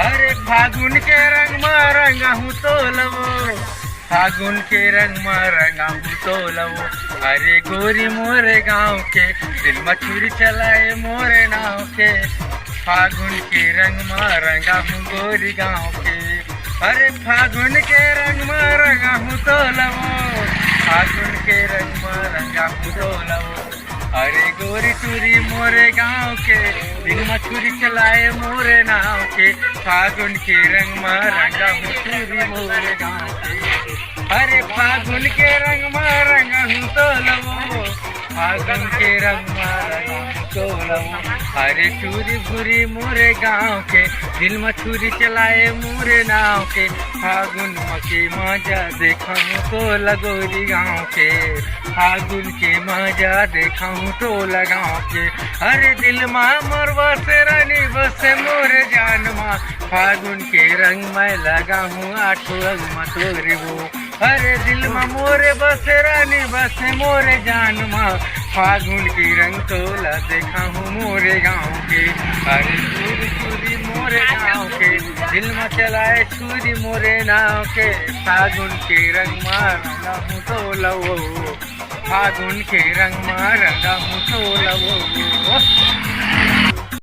अरे फागुन के रंग में रंगा हूँ तो लवो, फागुन के रंग में रंगा हूँ तो लवो। अरे गोरी मोरे गाँव के दिल में छुरी चलाए मोरे नाव के, फागुन के रंग में रंगा हूँ गोरी गाँव के। अरे फागुन के रंग में रंगा हूँ तो लवो, फागुन के रंग में रंगा हूँ तो लवो। अरे गोरी चूरी मोरे गाँव के दिल में छुरी चलाए मोरे नाव के, फागुन के रंग में रंगा हूँ चूरी मोरे गाँव के। अरे फागुन के रंग में रंगा हूँ तो लवो, फागुन के रंग में रंगा हूँ तो लवो। अरे चूरी भूरी मोरे गाँव के दिल में छुरी चलाए मोरे नाव के, फागुन मके मजा देखाऊं तो लगोरी गाँव के, फागुन के मजा देखाऊं तो लगाओ के। अरे दिल माँ मोर बसे रानी बसे मोरे जान माँ, फागुन के रंग में लगा हूँ आठो अगमा तोरे वो। अरे दिल माँ मोरे बसे रानी बसे मोरे जान माँ, फागुन की रंग तोला देखा हूँ मोरे गाँव के। अरे चूरी चूरी मोरे गाँव के दिल में चलाए छुरी मोरे नाव के, फागुन के रंग में रंगा हूँ तो लवो, फागुन के रंग में रंगा हूँ तो लवो।